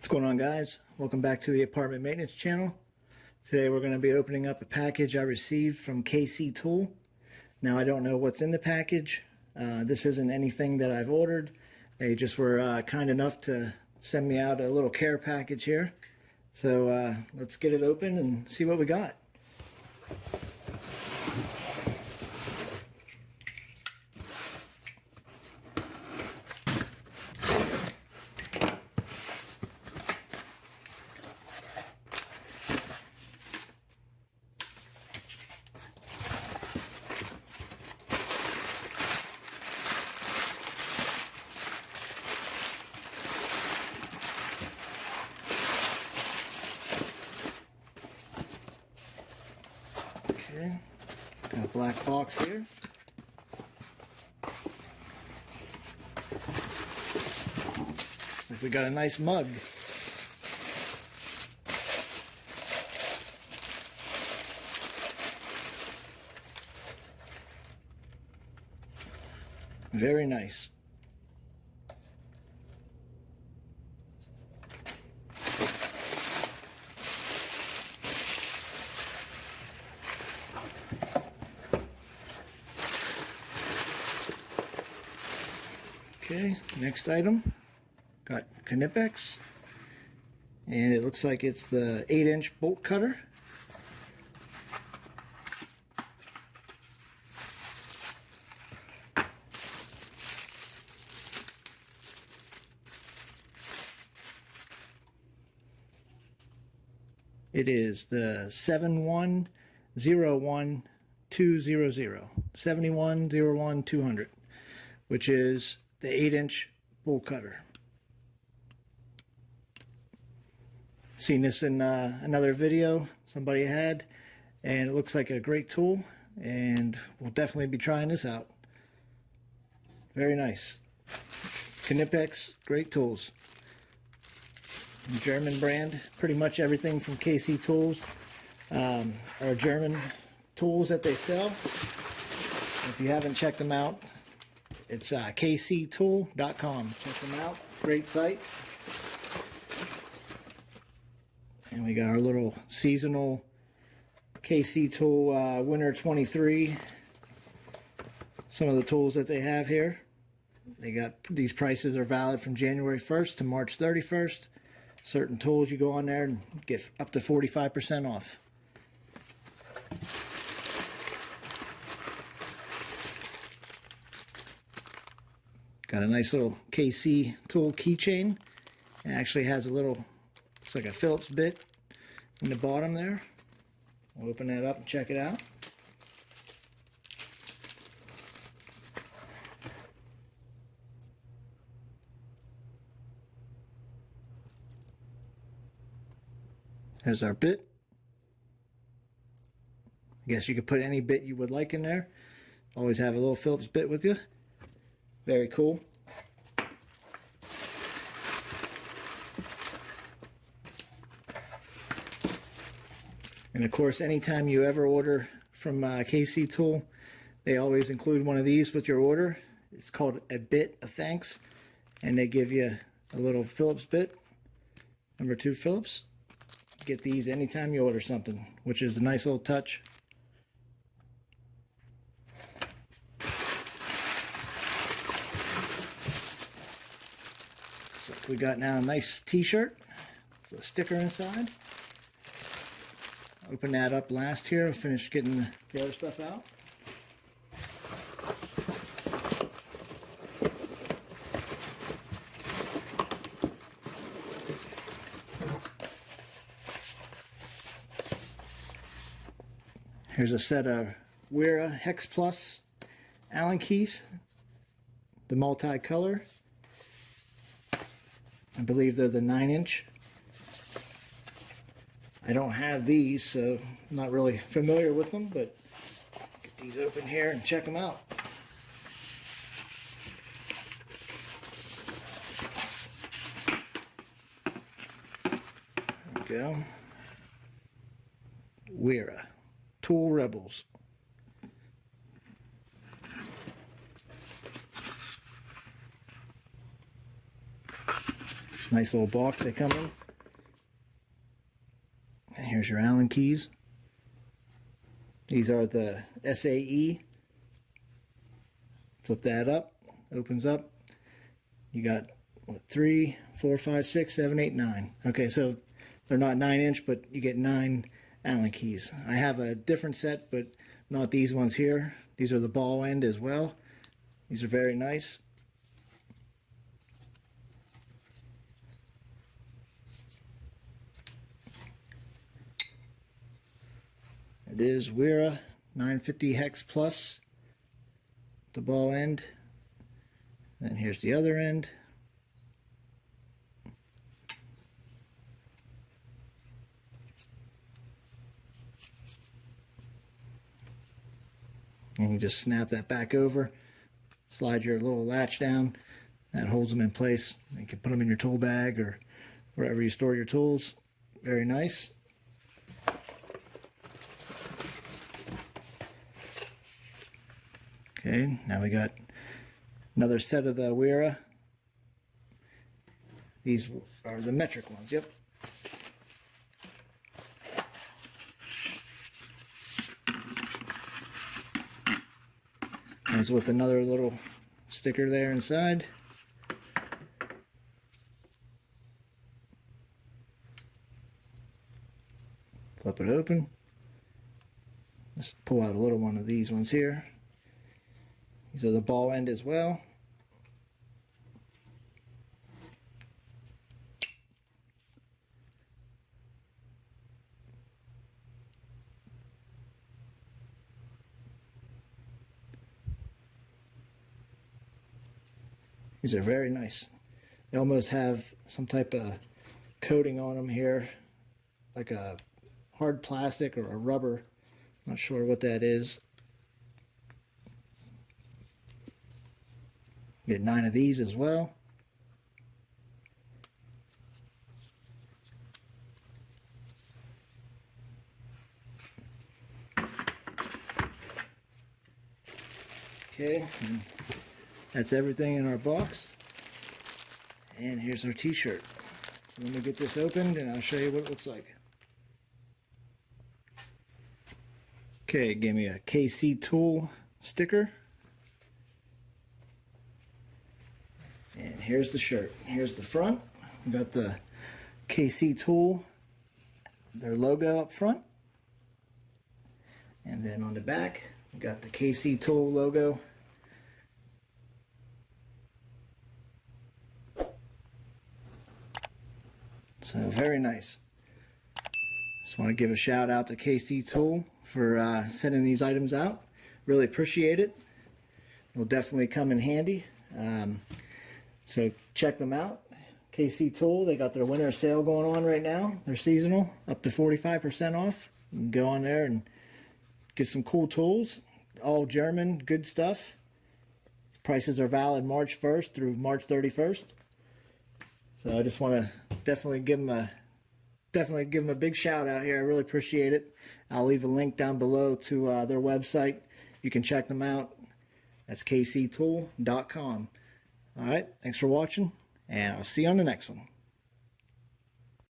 What's going on, guys? Welcome back to the apartment maintenance channel. Today we're going to be opening up a package I received from KC Tool. Now I don't know what's in the package. This isn't anything that I've ordered. They just were kind enough to send me out a little care package here. So let's get it open and see what we got. Okay, got a black box here. Looks like we got a nice mug. Very nice. Okay, next item, got Knipex, and it looks like it's the 8-inch bolt cutter. It is the 7101200, 7101200, which is the 8-inch bolt cutter. Seen this in another video somebody had, and it looks like a great tool, and we'll definitely be trying this out. Very nice. Knipex, great tools. German brand. Pretty much everything from KC Tools are German tools that they sell. If you haven't checked them out, it's kctool.com. Check them out. Great site. And we got our little seasonal KC Tool Winter 23. Some of the tools that they have here. They got these prices are valid from January 1st to March 31st. Certain tools you go on there and get up to 45% off. Got a nice little KC Tool keychain. It actually has a little, looks like a Phillips bit in the bottom there. We'll open that up and check it out. There's our bit. I guess you could put any bit you would like in there. Always have a little Phillips bit with you. Very cool. And of course, anytime you ever order from KC Tool, they always include one of these with your order. It's called a bit of thanks, and they give you a little Phillips bit, number 2 Phillips. Get these anytime you order something, which is a nice little touch. So we got now a nice t-shirt with a sticker inside. Open that up last here. I'll finish getting the other stuff out. Here's a set of Wera Hex Plus Allen keys, the multi-color. I believe they're the 9-inch. I don't have these, so I'm not really familiar with them, but get these open here and check them out. There we go. Wera Tool Rebels. Nice little box they come in. And here's your Allen keys. These are the SAE. Flip that up, opens up. You got what, 3, 4, 5, 6, 7, 8, 9. Okay, so they're not 9-inch, but you get 9 Allen keys. I have a different set, but not these ones here. These are the ball end as well. These are very nice. It is Wera 950 Hex Plus, the ball end. And here's the other end. And you just snap that back over, slide your little latch down. That holds them in place. You can put them in your tool bag or wherever you store your tools. Very nice. Okay, now we got another set of the Wera. These are the metric ones, yep. Comes with another little sticker there inside. Flip it open. Let's pull out a little one of these ones here. These are the ball end as well. These are very nice. They almost have some type of coating on them here, like a hard plastic or a rubber. Not sure what that is. Get 9 of these as well. Okay, and that's everything in our box. And here's our t-shirt. So let me get this opened and I'll show you what it looks like. Okay, it gave me a KC Tool sticker. And here's the shirt. Here's the front. We got the KC Tool, their logo up front. And then on the back, we got the KC Tool logo. So very nice. Just want to give a shout out to KC Tool for sending these items out. Really appreciate it. Will definitely come in handy. So check them out. KC Tool, they got their winter sale going on right now. They're seasonal, up to 45% off. You can go on there and get some cool tools. All German, good stuff. Prices are valid March 1st through March 31st. So I just want to definitely give them a big shout out here. I really appreciate it. I'll leave a link down below to their website. You can check them out. That's kctool.com. All right, thanks for watching, and I'll see you on the next one.